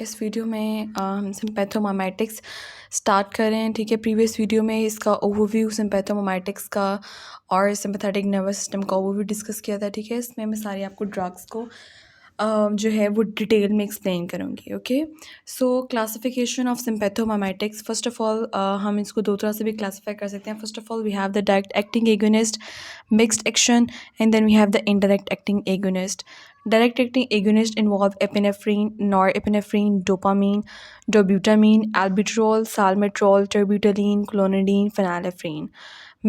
इस वीडियो में हम सिम्पैथोमाइमेटिक्स स्टार्ट कर रहे हैं। ठीक है, प्रीवियस वीडियो में इसका ओवरव्यू सिम्पैथोमाइमेटिक्स का और सिम्पैथेटिक नर्वस सिस्टम का ओवरव्यू डिस्कस किया था। ठीक है, इसमें मैं सारी आपको ड्रग्स को जो है वो डिटेल में एक्सप्लेन करूँगी। Okay, so classification of sympathomimetics, first of all हम इसको दो तरह से भी क्लासीफाई कर सकते हैं। First of all we have the direct acting agonist, mixed action, and then we have the indirect acting agonist. Direct acting agonists involve epinephrine, norepinephrine, dopamine, dobutamine, albuterol, salmeterol, terbutaline, clonidine, phenylephrine.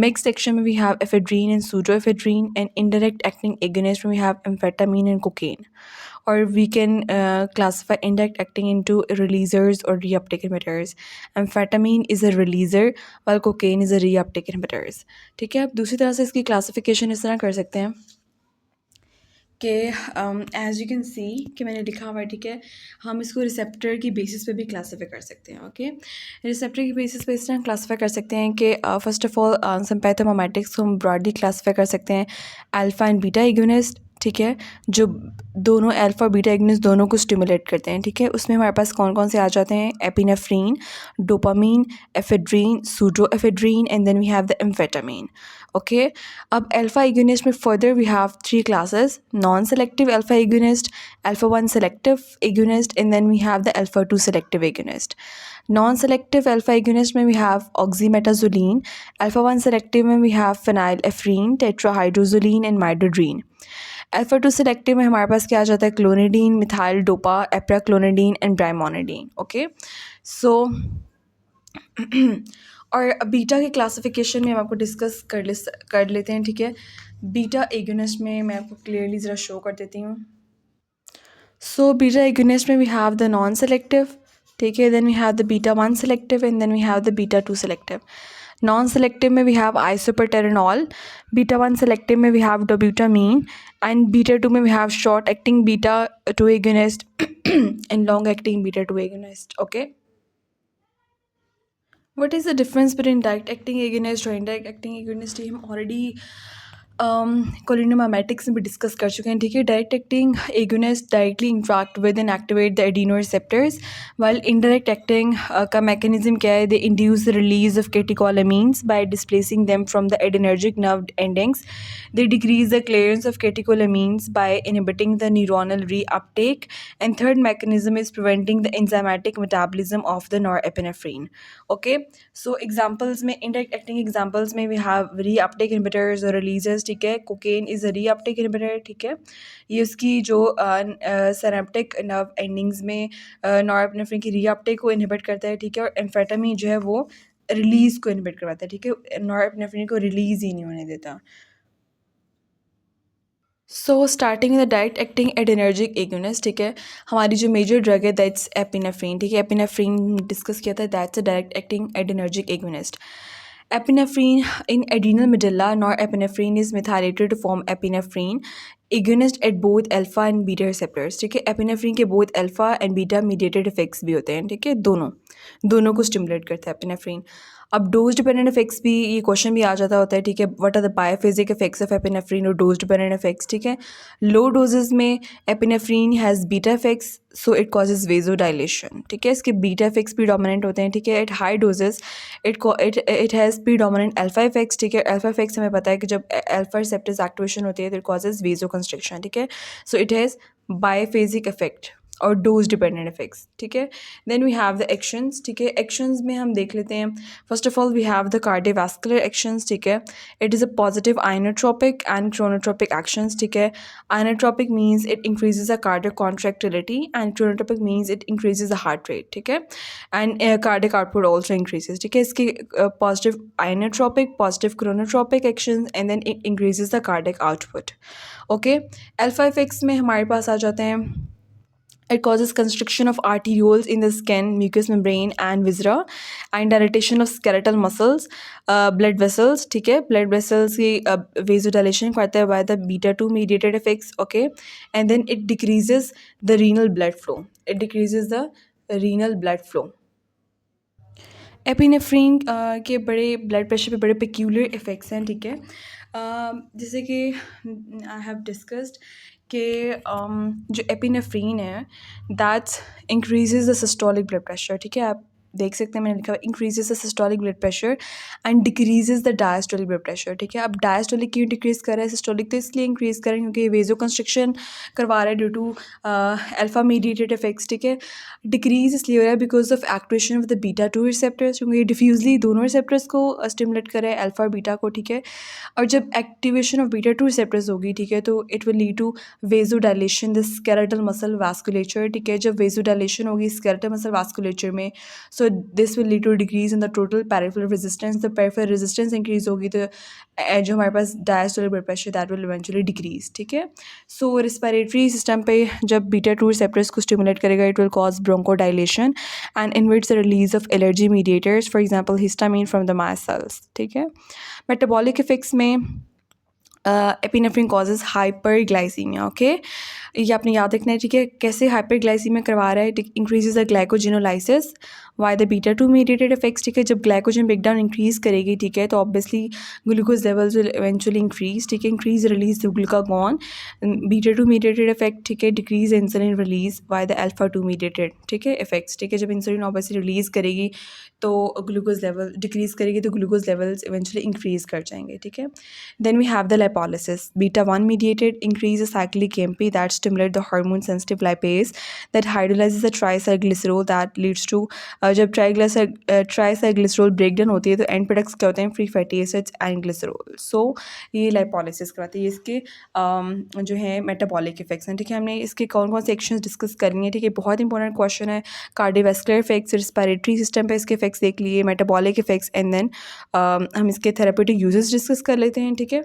Mixed action में we have ephedrine and pseudoephedrine, and indirect acting agonists में we have amphetamine and cocaine. Or we can classify indirect acting into releasers or reuptake inhibitors. Amphetamine is a releaser while cocaine is a reuptake inhibitors. ठीक है, अब दूसरी तरह से इसकी classification इस तरह कर सकते हैं कि एज़ यू कैन सी कि मैंने लिखा हुआ है। ठीक है, हम इसको रिसेप्टर की बेसिस पे भी क्लासीफाई कर सकते हैं। ओके, रिसेप्टर की बेसिस पे इस तरह क्लासीफाई कर सकते हैं कि फर्स्ट ऑफ ऑल सिम्पैथोमाइमेटिक्स को हम ब्रॉडली क्लासीफाई कर सकते हैं अल्फ़ा एंड बीटा एगोनिस्ट। ठीक है, जो दोनों अल्फ़ा और बीटा एगोनिस्ट दोनों को स्टिमुलेट करते हैं। ठीक है, उसमें हमारे पास कौन कौन से आ जाते हैं? Epinephrine, dopamine, ephedrine, pseudoephedrine, and then we have the amphetamine. Okay, अब अल्फ़ा एगोनिस्ट में further we have three classes: non selective alpha agonist, alpha 1 selective agonist, and then we have the alpha 2 selective agonist. Non selective alpha agonist में we have oxymetazoline, alpha 1 selective में we have phenylephrine, tetrahydrozoline and midodrine. Alpha 2 selective में हमारे पास क्या आ जाता है? Clonidine, methyl dopa, apraclonidine and brimonidine. Okay, so और बीटा के क्लासिफिकेशन में हम आपको डिस्कस कर लेते हैं। ठीक है, बीटा एगोनिस्ट में मैं आपको क्लियरली ज़रा शो कर देती हूँ. सो बीटा एगोनिस्ट में we have the non selective. ठीक है, then we have the beta 1 selective, and then we have the beta 2 selective. Non selective में we have isoproterenol, beta 1 selective में we have dobutamine, and beta 2 में we have short acting beta 2 agonist and long acting beta 2 agonist. Okay, what is the difference between direct acting agonist और indirect acting agonist? ये हम already कोलिनोमाइमेटिक्स में भी discuss कर चुके हैं. ठीक है, direct acting agonist directly interact with and activate the adreno receptors, while indirect acting का मैकेनिज्म क्या है? They induce the release of catecholamines by displacing them from the adrenergic nerve endings. They decrease the clearance of catecholamines by inhibiting the neuronal reuptake. And third mechanism is preventing the enzymatic metabolism of the norepinephrine. Okay, so examples में indirect acting examples में we have reuptake inhibitors और releasers. ठीक है, cocaine is a reuptake inhibitor. ठीक है, ये उसकी जो synaptic nerve endings में norepinephrine की reuptake को inhibit करता है. ठीक है, और amphetamine जो है वो रिलीज़ को इनहिबिट करवाता है. ठीक है, नॉरएपिनेफ्रिन को रिलीज़ ही नहीं होने देता. So starting the direct acting adrenergic agonist. ठीक है, हमारी जो मेजर ड्रग है दैट्स एपिनेफ्रीन. ठीक है, एपिनेफ्रीन डिस्कस किया था, that's a direct acting adrenergic agonist. Epinephrine in adrenal medulla, nor epinephrine is methylated to form epinephrine agonist at both alpha and beta receptors. ठीक है, एपिनेफ्रीन के both alpha and beta mediated effects भी होते हैं. ठीक है, दोनों को स्टिमुलेट करता है एपिनेफ्रीन. अब डोज डिपेंडेंट इफेक्ट्स भी, ये क्वेश्चन भी आ जाता होता है. ठीक है, what are the biphasic effects of epinephrine और डोज डिपेंडेंट इफेक्ट्स. ठीक है, लो डोजेज में epinephrine has beta effects, so it causes vasodilation. ठीक है, इसके बीटा इफेक्ट्स प्रीडोमिनेंट होते हैं. ठीक है, at high doses it has predominant alpha effects. ठीक है, अल्फा इफेक्ट्स हमें पता है कि जब अल्फा रिसेप्टर्स एक्टिवेशन होती है तो इट कॉजेज वेजो कंस्ट्रिक्शन. ठीक है, so it has biphasic effect और डोज डिपेंडेंट इफेक्ट्स. ठीक है, then we have the actions. ठीक है, एक्शंस में हम देख लेते हैं. First of all we have the cardiovascular actions. ठीक है, it is a positive inotropic and chronotropic actions. ठीक है, inotropic means it increases the cardiac contractility and chronotropic means it increases the heart rate. ठीक है, and cardiac output also increases. ठीक है, इसके positive inotropic, positive chronotropic actions, and then it increases the cardiac output. Okay, alpha effects में हमारे पास आ जाते हैं. It causes constriction of arterioles in the skin, mucous membrane and viscera, and dilatation of skeletal muscles, blood vessels. ठीक है, blood vessels की vasodilation करता है by the beta 2 mediated effects. Okay, and then it decreases the renal blood flow. It decreases the renal blood flow. Epinephrine के बड़े blood pressure पे बड़े peculiar effects हैं. ठीक है, जैसे कि आई हैव डिस्कस्ड कि जो एपिनेफ्रीन है that's increases the systolic blood pressure, ठीक है। आप देख सकते हैं मैंने लिखा हुआ increases the systolic blood pressure and decreases the diastolic blood pressure, ठीक है। अब डायस्टोलिक क्यों डिक्रीज़ कर रहा है, सिस्टोलिक तो इसलिए इंक्रीज़ कर रहा है क्योंकि ये वेजो कंस्ट्रिक्शन करवा रहा है due to alpha mediated effects, ठीक है। डिक्रीज इसलिए हो रहा है because of activation of the beta 2 receptors, क्योंकि ये डिफ्यूजली दोनों रिसेप्टर्स को स्टिमुलेट कर रहा है, अल्फा और बीटा को, ठीक है। और जब एक्टिवेशन ऑफ बीटा 2 रिसेप्टर्स होगी, ठीक है, तो it will lead to vasodilation the skeletal muscle vasculature, ठीक है। जब वेजो डायलेशन होगी स्केलेटल मसल वास्कुलेचर में, so this will lead to decrease in the total peripheral resistance, the peripheral resistance increase होगी तो जो हमारे पास diastolic blood pressure that will eventually decrease, ठीक है। सो रेस्पिरेटरी सिस्टम पे जब बीटा 2 रिसेप्टर्स को स्टिमुलेट करेगा it will cause bronchodilation and InvITs the release of allergy mediators, for example histamine from the mast cells, ठीक है। Metabolic effects में epinephrine causes hyperglycemia, okay. ये आपने याद रखना है, ठीक है। कैसे हाइपरग्लाइसीमिया करवा रहा है, increases the glycogenolysis why the beta 2 mediated effects, ठीक है। जब ग्लाइकोजन ब्रेकडाउन इंक्रीज़ करेगी, ठीक है, तो obviously glucose levels will eventually increase, ठीक है। Increase release the glucagon, beta 2 mediated effect, ठीक है। Decrease insulin release by the alpha 2 mediated, ठीक है, इफेक्ट्स, ठीक है। जब इंसुलिन ऑब्वियसली रिलीज़ करेगी तो ग्लूकोज लेवल डिक्रीज़ करेगी तो ग्लूकोज लेवल्स इवेंचुअली इंक्रीज़ कर जाएंगे, ठीक है। Then we have the lipolysis, beta 1 mediated increase the cyclic AMP that stimulate the hormone sensitive lipase that hydrolyzes the triglycerol that leads to जब ट्राइसाइग्लिसरोल breakdown होती है तो एंड प्रोडक्ट्स क्या होते हैं, free fatty acids and glycerol. So ये lipolysis करवाती है, ये इसके जो है मेटाबॉलिक इफेक्ट्स हैं, ठीक है। हमने इसके कौन कौन से एक्शंस डिस्कस करनी है, ठीक है। बहुत इंपॉर्टेंट क्वेश्चन है। कार्डियोवैस्कुलर इफेक्ट्स, रिस्पिरेटरी सिस्टम पे इसके इफेक्ट्स देख लिए, मेटाबॉलिक इफेक्ट्स, एंड देन हम इसके थेरापेटिक यूजेस डिस्कस कर लेते हैं, ठीक है।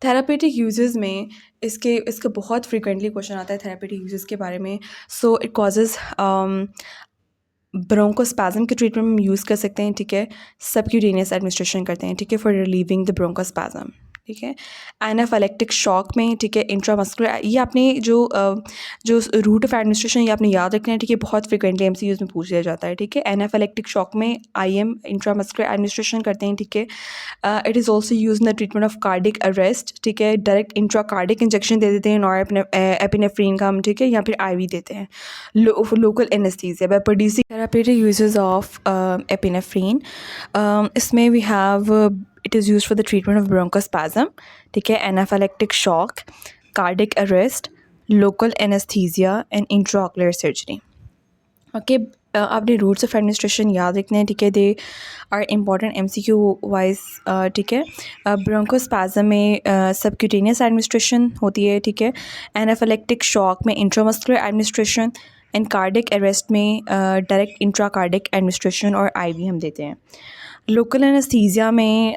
थेरापेटिक यूजेस में इसका बहुत फ्रीक्वेंटली क्वेश्चन आता है थेरापेटिक यूजेस के बारे में। सो इट कॉजेज़ ब्रोंकोस्पैज़म के ट्रीटमेंट में यूज़ कर सकते हैं, ठीक है। सबक्यूटेनियस एडमिनिस्ट्रेशन करते हैं, ठीक है, फॉर रिलीविंग द ब्रोंकोस्पैज़म, ठीक है। एनाफिलेक्टिक शॉक में, ठीक है, इंट्रामस्कुलर, ये आपने जो रूट ऑफ एडमिनिस्ट्रेशन ये आपने याद रखना है, ठीक है। बहुत फ्रीक्वेंटली एमसीक्यूज़ में पूछ लिया जाता है, ठीक है। एनाफिलेक्टिक शॉक में IM इंट्रामस्कुलर एडमिनिस्ट्रेशन करते हैं, ठीक है। It is also use in the treatment of cardiac arrest, ठीक है। डायरेक्ट इंट्राकार्डिक इंजेक्शन दे देते हैं नॉरएपिनेफ्रीन का हम, ठीक है, या फिर IV देते हैं। Local anaesthesia by producing therapeutic uses of epinephrine, इसमें we have it is used for the treatment of bronchospasm, ठीक है, anaphylactic shock, cardiac arrest, local anesthesia and intraocular surgery, ओके। आपने रूट्स ऑफ एडमिनिस्ट्रेशन याद रखने हैं, ठीक है। They are important MCQ wise, ठीक है। ब्रोंकोस्पैज़म में सबक्यूटेनियस एडमिनिस्ट्रेशन होती है, ठीक है। एनाफिलेक्टिक शॉक में intramuscular administration and cardiac arrest में डायरेक्ट इंट्राकार्डिक एडमिनिस्ट्रेशन और IV हम देते हैं। लोकल एनेस्थीसिया में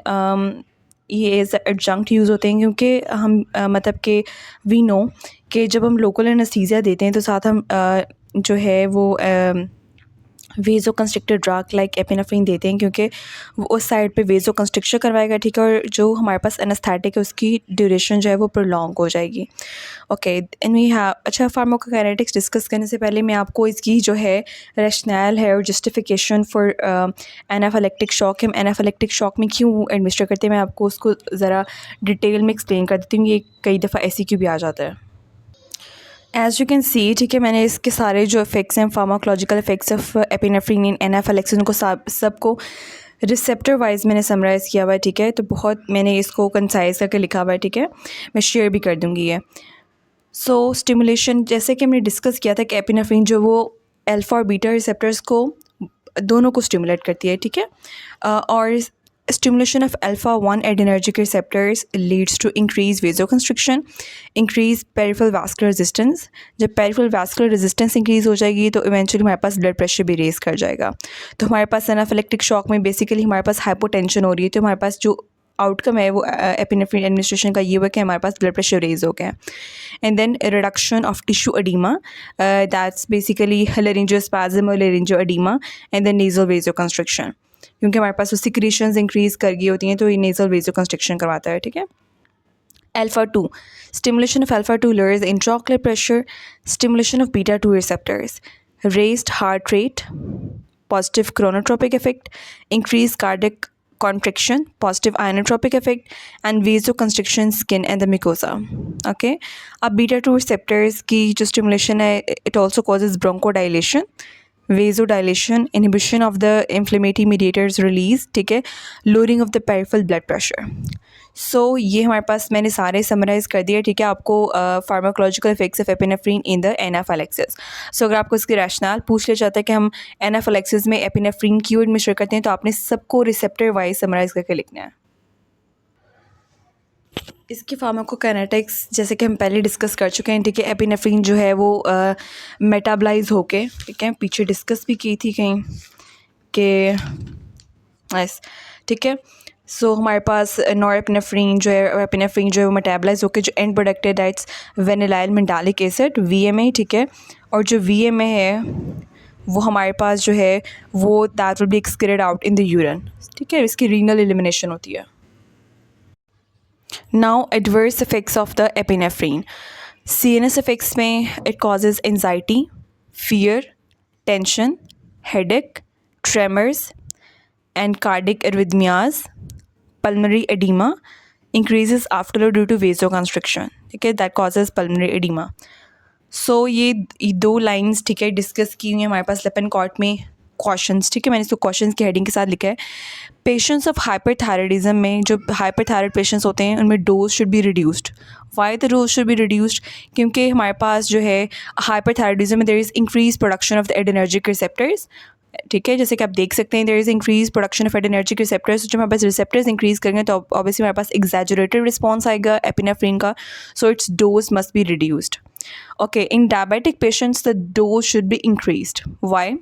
ये एज एडजंक्ट यूज़ होते हैं क्योंकि हम मतलब कि वी नो कि जब हम लोकल एनेस्थीसिया देते हैं तो साथ हम जो है वो वेजो कंस्ट्रिक्टर ड्रग लाइक एपिनेफ्रीन देते हैं क्योंकि वो उस साइड पे वेजो कंस्ट्रिक्शन करवाएगा, ठीक है। और जो हमारे पास एनेस्थेटिक है उसकी ड्यूरेशन जो है वो प्रोलॉन्ग हो जाएगी, ओके। एंड वी हैव, अच्छा, फार्माकोकाइनेटिक्स डिस्कस करने से पहले मैं आपको इसकी जो है रैशनल है और जस्टिफिकेशन फॉर एनाफिलेक्टिक शॉक, हम एनाफिलेक्टिक शॉक में क्यों एडमिनिस्टर करते हैं, मैं आपको उसको ज़रा डिटेल में एक्सप्लेन कर देती हूँ। ये कई दफ़ा SCQ भी आ जाता है। एज़ यू कैन सी, ठीक है, मैंने इसके सारे जो इफेक्ट्स हैं pharmacological effects of epinephrine in anaphylaxis उनको सबको रिसेप्टर वाइज मैंने समराइज़ किया हुआ है, ठीक है। तो बहुत मैंने इसको कंसाइज करके लिखा हुआ है, ठीक है। मैं शेयर भी कर दूँगी ये। सो स्टिमुलेशन, जैसे कि हमने डिस्कस किया था कि एपिनेफ्रीन जो वो अल्फा और बीटा रिसेप्टर्स को दोनों को स्टिमुलेट करती है, ठीक है। और stimulation of alpha 1 adrenergic receptors leads to increased vasoconstriction, increased peripheral vascular resistance। जब peripheral vascular resistance increase हो जाएगी तो eventually हमारे पास blood pressure भी raise कर जाएगा। तो हमारे पास anaphylactic shock में basically हमारे पास hypotension हो रही है, तो हमारे पास जो आउटकम है वो एपिनेफ्रीन एडमिनिस्ट्रेशन का ये हुआ कि हमारे पास ब्लड प्रेशर रेज हो गया। And then reduction of tissue oedema, that's basically laryngospasm और laryngoedema, and then nasal vasoconstriction, क्योंकि हमारे पास वो सिक्रीशंस इंक्रीज़ कर गई होती हैं तो ये नेज़ल वेजोकंस्ट्रिक्शन करवाता है, ठीक है। Alpha 2, stimulation of alpha 2 lowers the intraocular pressure, stimulation of beta 2 receptors, raised heart rate, positive chronotropic effect, increased cardiac contraction, positive inotropic effect, and vasoconstriction skin and the mucosa. Okay, अब beta 2 receptors की जो stimulation है, it also causes bronchodilation, vasodilation, inhibition of the inflammatory mediators release, ठीक है, lowering of the peripheral blood pressure. सो ये हमारे पास मैंने सारे समराइज़ कर दिए, ठीक है, आपको pharmacological effects of epinephrine in the anaphylaxis. So अगर आपको इसकी रैशनल पूछ लिया जाता है कि हम एनाफाइलेक्सिस में एपिनेफ्रीन क्यों एडमिनिस्टर करते हैं, तो आपने सबको रिसेप्टर वाइज समराइज़ करके लिखना है. इसकी फार्माकोकाइनेटिक्स जैसे कि हम पहले डिस्कस कर चुके हैं, ठीक है, एपिनेफ्रीन जो है वो मेटाबलाइज होके, ठीक है, पीछे डिस्कस भी की थी कहीं कि यस, ठीक है. सो हमारे पास नॉरएपिनेफ्रीन जो है, एपिनेफ्रीन जो है वो मेटाबलाइज होकर जो एंड प्रोडक्ट है दैट्स वेनिलाइल मेंडालिक एसिड, VMA, ठीक है, और जो VMA है वो हमारे पास जो है वो that will be excreted out in the urine, ठीक है, इसकी रीनल एलिमिनेशन होती है. Now adverse effects of the epinephrine. CNS effects में it causes anxiety, fear, tension, headache, tremors and cardiac arrhythmias, pulmonary edema, increases afterload due to vasoconstriction, ठीक है, that causes pulmonary edema. So ये दो lines, ठीक है, discuss की हुई हैं हमारे पास लेपेनकॉर्ट में क्वेश्चंस, ठीक है, मैंने इसको क्वेश्चंस की हेडिंग के साथ लिखा है. पेशेंट्स ऑफ हाइपरथायराइडिज्म में जो हाइपरथायराइड पेशेंट्स होते हैं उनमें dose should be reduced. Why the dose should be reduced? क्योंकि हमारे पास जो है हाइपरथायराइडिज्म में there is increase production of the adrenergic receptors, ठीक है, जैसे कि आप देख सकते हैं there is increase production of adrenergic receptors. जब हमारे पास रिसेप्टर्स इंक्रीज करेंगे तो ऑब्वियसली हमारे पास एग्जैजुरेटेड रिस्पॉन्स आएगा एपिनेफ्रीन का, so its dose must be reduced. Okay, in diabetic patients the dose should be increased. Why?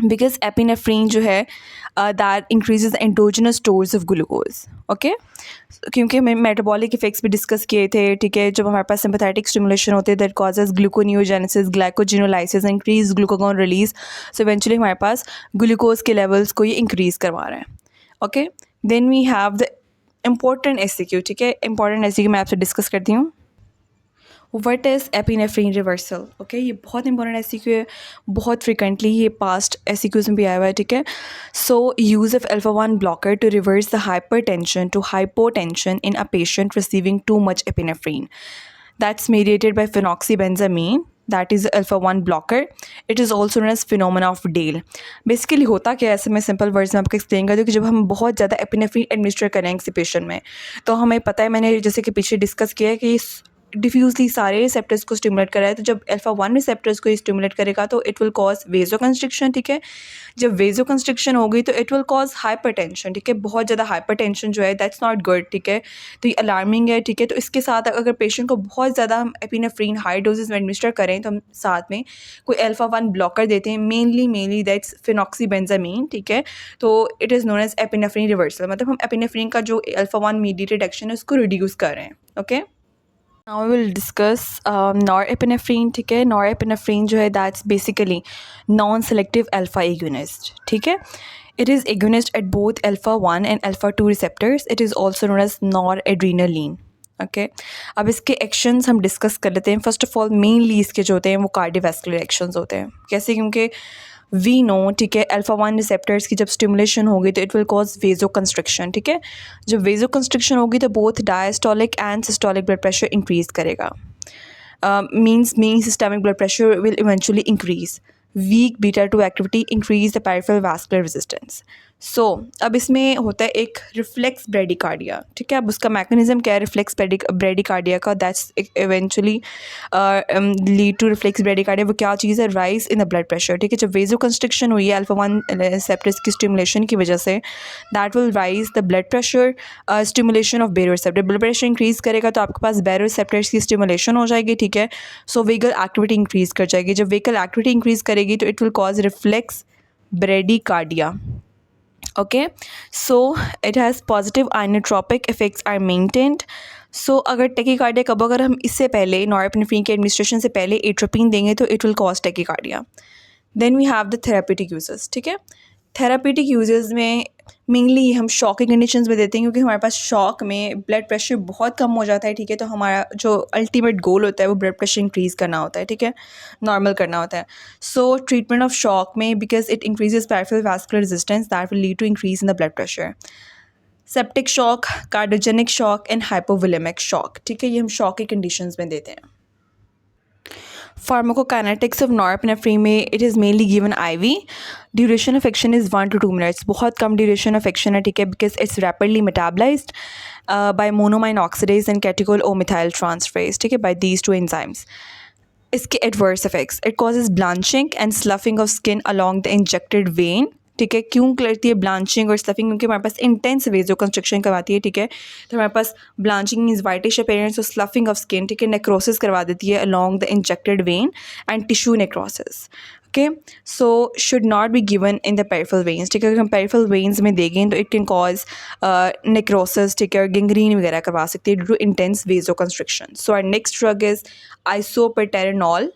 Because epinephrine जो है that increases the endogenous stores of glucose. Okay, क्योंकि मैं metabolic effects भी discuss किए थे, ठीक है, जब हमारे पास सिंपैथेटिक स्टिमुलेशन होते हैं that causes gluconeogenesis, glycogenolysis, increase glucagon release. So eventually हमारे पास ग्लूकोज के लेवल्स को ये इंक्रीज करवा रहे हैं. Okay, then we have the important SCQ, ठीक है, इंपॉर्टेंट SCQ मैं आपसे डिस्कस करती हूँ. What is epinephrine reversal? Okay, ये बहुत इंपॉर्टेंट SCQ है, बहुत फ्रिक्वेंटली ये पास्ट SCQs में भी आया हुआ है, ठीक है. So use of alpha-1 blocker to reverse the hypertension to hypotension in a patient receiving too much epinephrine. That's mediated by phenoxybenzamine, that is alpha-1 blocker. It is also known as phenomena of Dale. Basically होता क्या है, ऐसे मैं simple words में आपको explain कर दूँ कि जब हम बहुत ज़्यादा एपिनेफ्रीन एडमिनिस्टर करें किसी पेशेंट में, तो हमें पता है, मैंने जैसे कि पीछे डिस्कस किया है कि डिफ्यूजली सारे रिसेप्टर्स को स्टिमुलेट कर रहा है. तो जब alpha-1 रिसेप्टर्स को स्टिमुलेट करेगा तो इट विल कॉज वेजोकंस्ट्रिक्शन, ठीक है. जब वेजोकंस्ट्रिक्शन होगी तो इट विल कॉज हाइपरटेंशन, ठीक है, बहुत ज़्यादा हाइपरटेंशन जो है दैट्स नॉट गुड, ठीक है, तो ये अलार्मिंग है, ठीक है. तो इसके साथ अगर पेशेंट को बहुत ज़्यादा हम एपिनेफ्रीन हाई डोजेज में एडमिनिस्टर करें तो हम साथ में कोई alpha-1 ब्लॉकर देते हैं, मेनली दैट्स फिनॉक्सीबेंजामीन, ठीक है. तो it is known as epinephrine reversal, मतलब हम एपिनेफ्रीन का जो alpha-1 मीडिएटेड एक्शन है उसको रिड्यूस कर रहे हैं. Okay, now we will discuss norepinephrine, ठीक है. नॉरएपिनेफ्रीन जो है that's basically non selective alpha agonist, ठीक है. It is agonist at both alpha-1 and alpha-2 receptors. It is also known as noradrenaline. Okay, अब इसके एक्शंस हम डिस्कस कर लेते हैं. फर्स्ट ऑफ ऑल मेनली इसके जो होते हैं वो कार्डियोवैस्कुलर एक्शंस होते हैं. कैसे? क्योंकि वी नो, ठीक है, alpha-1 रिसेप्टर्स की जब स्टिमुलेशन होगी तो इट विल कॉज वेजोकंस्ट्रिक्शन, ठीक है. जब वेजोकंस्ट्रिक्शन होगी तो both diastolic and systolic blood pressure increase करेगा. Means mean systemic blood pressure will eventually increase. Weak beta 2 activity increase the peripheral vascular resistance. So अब इसमें होता है एक रिफ्लेक्स ब्रेडिकार्डिया, ठीक है. अब उसका मैकेनिज्म क्या है रिफ्लेक्स ब्रेडिकार्डिया का? That's eventually lead to reflex bradycardia. वो क्या चीज़ है? Rise in the blood pressure, ठीक है. जब वेजोकंस्ट्रिक्शन हुई है alpha-1 रिसेप्टर्स की स्टिमुलेशन की वजह से, that will rise the blood pressure. Stimulation of बेरो रिसेप्टर, ब्लड प्रेशर इंक्रीज करेगा तो आपके पास बेरो रिसेप्टर्स की स्टिमुलेशन हो जाएगी, ठीक है. सो वेगल एक्टिविटी इंक्रीज कर जाएगी. जब वेगल एक्टिविटी इंक्रीज करेगी तो it will cause reflex bradycardia. Okay, so it has positive inotropic effects are maintained. So अगर टेकीकार्डिया कब, अगर हम इससे पहले नॉरएपिनेफ्रीन के एडमिनिस्ट्रेशन से पहले एट्रोपिन देंगे तो it will cause tachycardia. Then we have the therapeutic uses, ठीक है. थेरापीटिक यूजेस में मेनली ये हम शॉक की कंडीशंस में देते हैं क्योंकि हमारे पास शॉक में ब्लड प्रेशर बहुत कम हो जाता है, ठीक है। तो हमारा जो अल्टीमेट गोल होता है वो ब्लड प्रेशर इंक्रीज़ करना होता है, ठीक है, नॉर्मल करना होता है। सो ट्रीटमेंट ऑफ शॉक में, because it increases peripheral vascular resistance that will lead to increase in the blood pressure. Septic shock, cardiogenic shock and hypovolemic shock, ठीक है, ये हम शॉक की कंडीशंस में देते हैं। फार्माकोकाइनेटिक्स ऑफ नॉरएपिनेफ्रिन में it is mainly given IV. Duration of action is 1 to 2 minutes, बहुत कम ड्यूरेशन ऑफ एक्शन है, ठीक है, because it's rapidly metabolised by monoamine oxidase and catechol O methyl transferase, ठीक है, बाय दीज 2 एंजाइम्स। इसके adverse effects, it causes blanching and sloughing of skin along the injected vein, ठीक है। क्यों करती है ब्लांचिंग और स्लफिंग? क्योंकि हमारे पास इंटेंस वेजो कंस्ट्रक्शन करवाती है, ठीक है। तो हमारे पास ब्लांचिंग मीन्स वाइटिश अपीयरेंस और स्लफिंग ऑफ स्किन, ठीक है, नेक्रोसिस करवा देती है along the injected when and tissue necrosis, okay. So should not be given in the peripheral veins, ठीक है। अगर हम पेरिफेरल वेन्स में देंगे तो इट कैन कॉज नेक्रोसिस, ठीक है, और गैंग्रीन वगैरह करवा सकती है due to intense vasoconstriction. So our next drug is isoproterenol.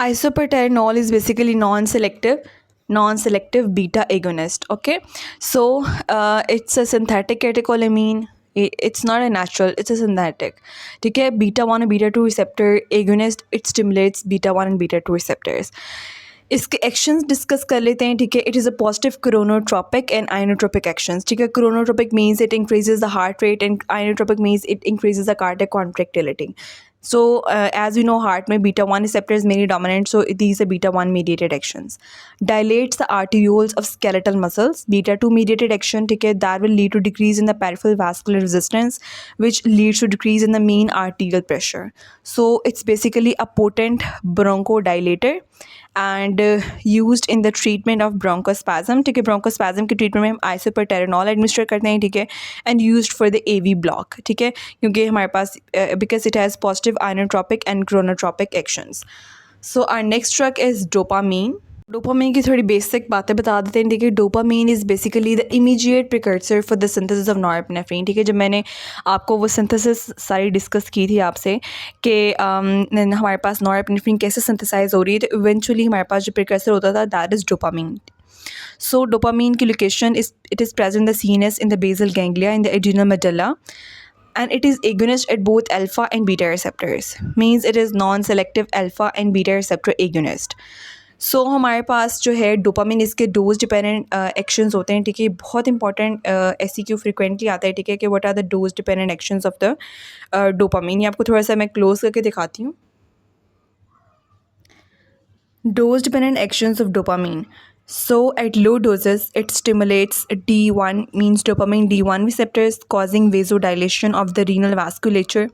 Isoproterenol is basically non-selective beta agonist. Okay, so it's a synthetic catecholamine. It's not a natural, it's a synthetic. ठीक है, beta 1 और beta 2 receptor agonist. It stimulates beta 1 and beta 2 receptors. इसके actions discuss कर लेते हैं, ठीक है। It is a positive chronotropic and inotropic actions, ठीक है। Chronotropic means it increases the heart rate and inotropic means it increases the cardiac contractility. So as we know, heart में beta 1 receptor is mainly dominant, so these are beta 1 mediated actions. Dilates the arterioles of skeletal muscles. Beta 2 mediated action, ठीक है, that will lead to decrease in the peripheral vascular resistance, which leads to decrease in the mean arterial pressure. So it's basically a potent bronchodilator and used in the treatment of bronchospasm, ठीक है। bronchospasm के treatment में हम आइसोप्रोटेरेनॉल administer करते हैं, ठीक है, and used for the AV block, ठीक है, क्योंकि हमारे पास because it has positive inotropic and chronotropic actions. So our next drug is dopamine. Dopamine की थोड़ी बेसिक बातें बता देते हैं, ठीक है। Dopamine is basically the immediate precursor for the synthesis of norepinephrine, ठीक है। जब मैंने आपको वो सिंथेसिस सारी डिस्कस की थी आपसे कि हमारे पास नॉरएपिनेफ्रिन कैसे सिंथेसाइज हो रही है, तो इवेंचुअली हमारे पास जो प्रिकर्सर होता था that is dopamine. So dopamine की location it is present the CNS in the basal ganglia in the adrenal medulla, and it is agonist at both alpha and beta receptors, means it is non-selective alpha and beta receptor agonist. सो हमारे पास जो है dopamine, इसके dose dependent actions होते हैं, ठीक है। बहुत इंपॉर्टेंट SCQ फ्रिक्वेंटली आता है, ठीक है, कि what are the dose dependent actions of the dopamine. ये आपको थोड़ा सा मैं क्लोज करके दिखाती हूँ. Dose dependent actions of dopamine. So at low doses, it stimulates D1, means dopamine D1 receptors, causing vasodilation of the renal vasculature,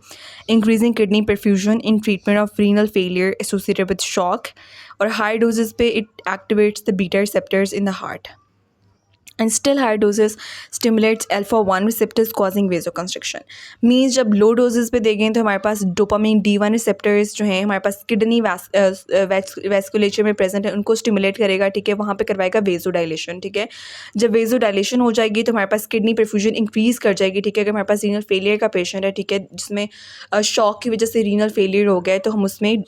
increasing kidney perfusion in treatment of renal failure associated with shock. Or high doses पे it activates the beta receptors in the heart. And still higher doses stimulates alpha 1 receptors causing vasoconstriction. Means जब लो doses पे देंगे तो हमारे पास dopamine D1 receptors जो हैं हमारे पास kidney vasculature में प्रेजेंट है, उनको स्टिमुलेट करेगा, ठीक है, वहाँ पे करवाएगा वेजोडाइलेशन, ठीक है। जब वेजोडाइलेशन हो जाएगी तो हमारे पास किडनी परफ्यूजन इंक्रीज़ कर जाएगी, ठीक है। अगर हमारे पास रीनल फेलियर का पेशेंट है, ठीक है, जिसमें शॉक की वजह से रीनल फेलियर हो गया है, तो हम उसमें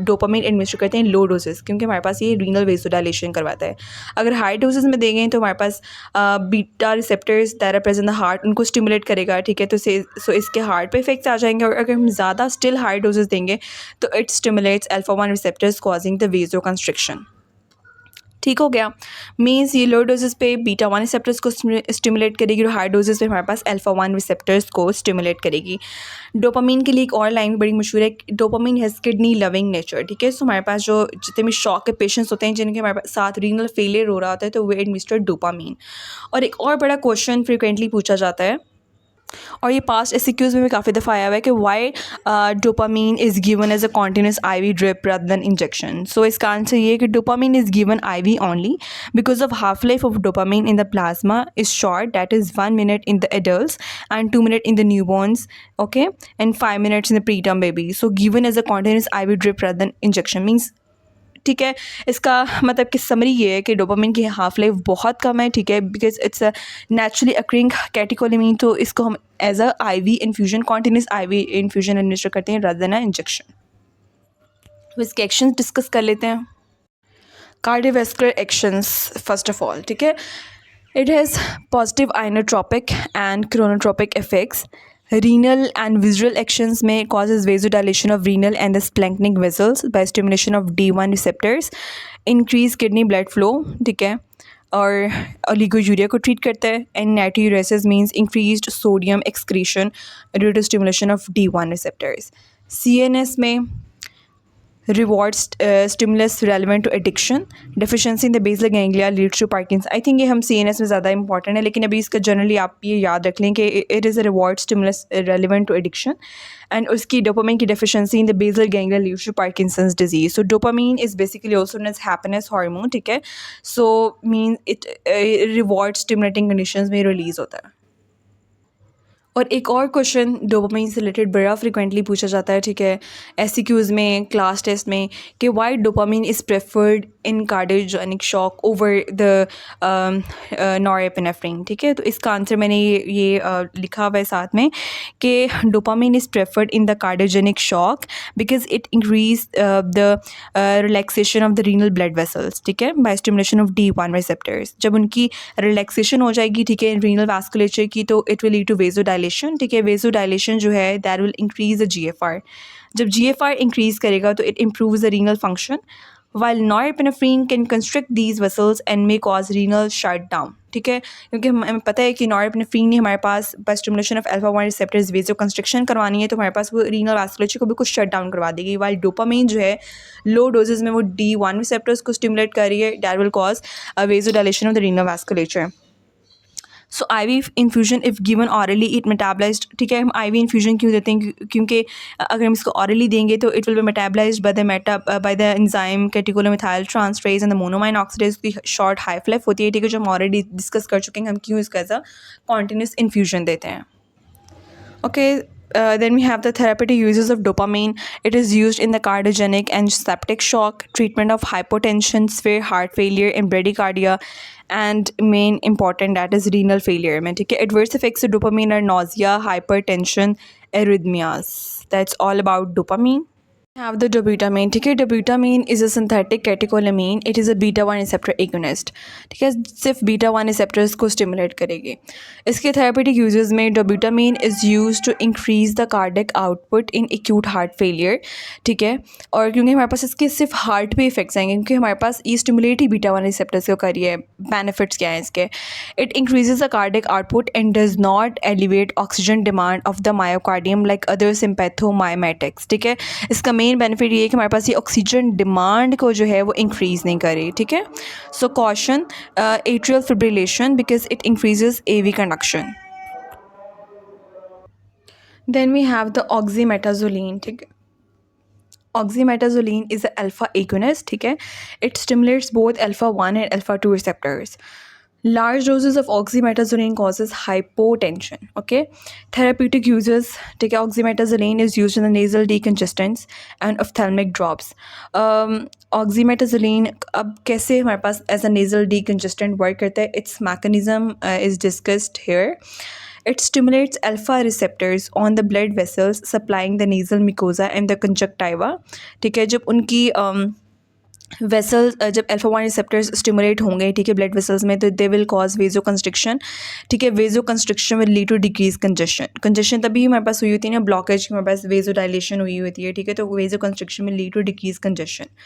डोपामिन एडमिनिस्टर करते हैं लो डोजेस, क्योंकि हमारे पास ये रीनल वेजोडाइलेशन करवाता है. अगर हाई डोजेस में देंगे तो हमारे पास beta receptors that are present the heart, उनको स्टिमुलेट करेगा, ठीक है। तो इसके हार्ट पे इफेक्ट्स आ जाएंगे. और अगर हम ज़्यादा स्टिल हाई डोजेस देंगे तो it stimulates alpha 1 receptors causing the वेजोकंस्ट्रिक्शन. ठीक हो गया. मीन्स ये लो डोजेस पे बीटा 1 रिसेप्टर्स को स्टिमुलेट करेगी और हाई डोजेस पे हमारे पास अल्फा 1 रिसेप्टर्स को स्टिमुलेट करेगी. डोपामीन के लिए एक और लाइन बड़ी मशहूर है, dopamine has kidney loving nature, ठीक है. सो हमारे पास जो जितने भी शॉक के पेशेंट्स होते हैं जिनके हमारे साथ रीनल फेलियर हो रहा होता है तो वे एडमिनिस्टर डोपामीन. और एक और बड़ा क्वेश्चन फ्रिक्वेंटली पूछा जाता है और ये पास्ट SCQs में भी काफ़ी दफ़ा आया हुआ है कि why dopamine is given as a continuous IV drip rather than injection. So इसका आंसर ये है कि dopamine is given IV only because of half life of dopamine in the plasma is short, that is 1 minute in the adults and 2 minutes in the newborns, okay, and 5 minutes in the preterm baby. So given as a continuous IV drip rather than injection means, ठीक है. इसका मतलब कि summary ये है कि dopamine की half life बहुत कम है, ठीक है, because it's a naturally occurring catecholamine. तो इसको हम as a IV infusion, continuous IV infusion administer करते हैं रादर देन इंजेक्शन. तो इसके एक्शंस डिस्कस कर लेते हैं. Cardiovascular actions first of all, ठीक है. It has positive inotropic and chronotropic effects. Renal and visual actions may causes vasodilation of renal and the splanchnic vessels by stimulation of D1 receptors, increase kidney blood flow, ठीक है, और oliguria को treat करता है, and natriuresis means increased sodium excretion due to stimulation of D1 receptors. CNS में rewards stimulus relevant to addiction. Deficiency in the basal ganglia leads to Parkinson's. I think ये हम CNS में ज़्यादा important है, लेकिन अभी इसका जनरली आप ये याद रख लें कि it is a reward stimulus relevant to addiction. And उसकी dopamine की deficiency in the basal ganglia leads to Parkinson's disease. So dopamine is basically also known as happiness hormone, ठीक है. So means it reward stimulating conditions में release होता है. और एक और क्वेश्चन डोपामाइन से रिलेटेड बड़ा फ्रिक्वेंटली पूछा जाता है, ठीक है, एससीक्यूज़ में, क्लास टेस्ट में, कि why dopamine is preferred in cardiogenic shock over the norepinephrine, ठीक है. तो इसका आंसर मैंने ये लिखा हुआ है साथ में कि dopamine is preferred in the cardiogenic shock because it increase the relaxation of the renal blood vessels, ठीक है, bye stimulation of D1 receptors. जब उनकी रिलैक्सेशन हो जाएगी, ठीक है, रीनल वास्कुलेचर की, तो it will lead to vasodilation, ठीक है. वेजोडाइलेशन जो है that will increase the GFR. जब GFR इंक्रीज करेगा तो it improves the renal function, while norepinephrine can constrict these vessels and may cause renal shutdown, ठीक है, क्योंकि हमें पता है कि नॉरएपिनेफ्रिन ने हमारे पास by stimulation of alpha 1 receptors vasoconstriction करवानी है, तो हमारे पास वो रीनल वास्कुलेचर को भी कुछ शट डाउन करवा देगी. वाइल डोपामाइन जो है लो डोजेज में वो D1 रिसेप्टर्स को स्टिमुलेट कर रही है, that will cause vasodilation of the renal vasculature. So IV infusion if given orally it metabolised, ठीक है. हम IV इन्फ्यूजन क्यों देते हैं? क्योंकि अगर हम इसको ऑरली देंगे तो it will be metabolised by the enzyme catechol O methyl transferase and the monoamine oxidase की शॉर्ट हाइफ लाइफ होती है, ठीक है, जो हम ऑलरेडी डिस्कस कर चुके हैं. हम क्यों इसका एज अ कॉन्टिन्यूस इन्फ्यूजन देते हैं. Okay, then we have the therapeutic uses of dopamine. It is used in the cardiogenic and septic shock, treatment of hypotension, severe heart failure, and bradycardia, and main important that is renal failure. ठीक है. Adverse effects of dopamine are nausea, hypertension, arrhythmias. That's all about dopamine. Have the dobutamine, ठीक है. Dobutamine is a synthetic catecholamine. It is a beta 1 receptor agonist, ठीक है, सिर्फ beta 1 receptors को stimulate करेगी. इसके थेरेपेटिक यूजेस में dobutamine is use to increase the cardiac output in acute heart failure, ठीक है. और क्योंकि हमारे पास इसके सिर्फ हार्ट पे इफेक्ट्स आएंगे, क्योंकि हमारे पास ये स्टिमुलेट ही बीटा 1 रिसेप्टर्स को करी है. बेनिफिट्स क्या हैं इसके? It increases the cardiac output and does not elevate oxygen demand of the myocardium like other sympathomimetics, ठीक है. इसका मेन बेनिफिट ये है कि हमारे पास ये ऑक्सीजन डिमांड को जो है वो इंक्रीज़ नहीं करे, ठीक है. So caution atrial fibrillation because it increases AV conduction. Then we have the oxymetazoline, ठीक है. Oxymetazoline is a alpha agonist, ठीक है. It stimulates both alpha 1 and alpha 2 receptors. Large doses of oxymetazoline causes hypotension. Okay, therapeutic uses, ठीक है. oxymetazoline is used in the nasal decongestants and ophthalmic drops. oxymetazoline अब कैसे हमारे पास as a nasal decongestant work करता है? Its mechanism is discussed here. It stimulates alpha receptors on the blood vessels supplying the nasal mucosa and the conjunctiva, ठीक है. जब उनकी vessels जब अल्फा 1 रिसेप्टर्स स्टिमुलेट होंगे, ठीक है, ब्लड वेसल्स में, तो they will cause vasoconstriction, ठीक है. Vasoconstriction will lead to decrease congestion. Congestion तभी हमारे पास हुई होती है ना, ब्लॉकेज की हमारे पास वेजो डायलेशन हुई होती है, ठीक है. तो vasoconstriction will lead to decrease congestion.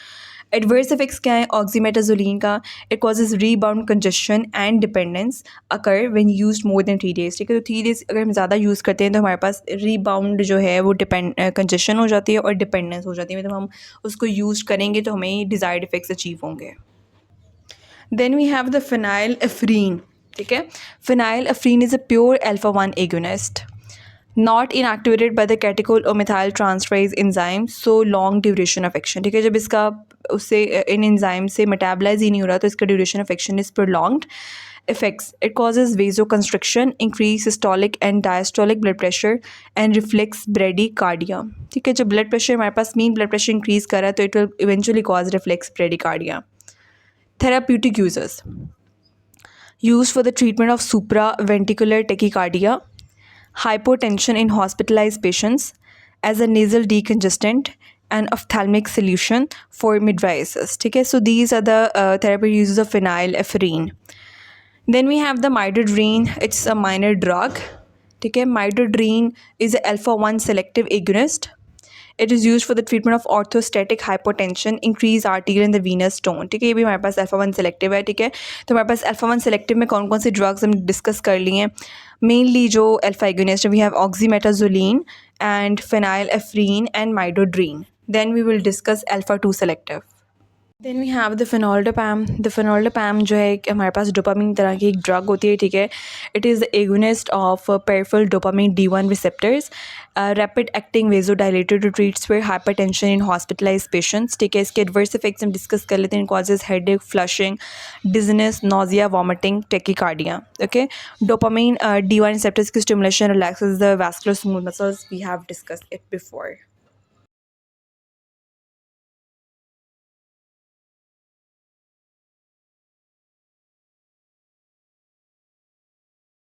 Adverse effects क्या है ऑक्सीमेटाजोलिन का? It causes rebound congestion and dependence occur when used more than 3 days, ठीक है. तो 3 days अगर हम ज़्यादा यूज़ करते हैं तो हमारे पास रीबाउंड जो है वो कंजेशन हो जाती है और डिपेंडेंस हो जाती है. मतलब हम उसको यूज़ करेंगे तो हमें डिज़ायर्ड इफेक्ट्स अचीव होंगे. Then we have the phenylephrine, ठीक है. Phenylephrine is a pure alpha 1 agonist, not inactivated by the catechol or methyl transferase enzyme, so long duration of action, ठीक है. जब इसका उससे इन एंजाइम से मेटाबलाइज ही नहीं हो रहा तो इसका duration of action is prolonged. effects, it causes vasoconstriction, increase systolic and diastolic blood pressure and reflex bradycardia, ठीक है. जब ब्लड प्रेशर हमारे पास मीन ब्लड प्रेशर इंक्रीज कर रहा है तो it will eventually cause reflex bradycardia. Therapeutic uses used for the treatment of supraventricular tachycardia, hypotension in hospitalized patients, as a nasal decongestant and ophthalmic solution for mydriasis, ठीक है. So these are the therapeutic uses of phenylephrine. Then we have the midodrine. It's a minor drug. ठीक है, midodrine is a alpha 1 selective agonist. It is use for the treatment of orthostatic hypotension, increase arterial in the Venus tone. ठीक है, ये भी हमारे पास alpha 1 selective है। ठीक है, तो हमारे पास अल्फा 1 सेलेक्टिव में कौन कौन से ड्रग्स हम डिस्कस कर लिए हैं। मेनली जो alpha agonist, we have oxymetazoline and phenylephrine and midodrine. Then we will discuss alpha 2 selective. Then we have the fenoldopam. The fenoldopam जो है कि हमारे पास डोपामिन तरह की एक ड्रग होती है। ठीक है, it is the agonist of peripheral dopamine D1 receptors, rapid acting vasodilator to treat severe hypertension in hospitalize patients. ठीक है, इसके एडवर्स इफेक्ट्स हम डिस्कस कर लेते हैं। Causes headache, flushing, dizziness, nausea, vomiting, tachycardia. Okay, dopamine D1 receptors की stimulation relaxes the vascular smooth muscles, we have discussed it before.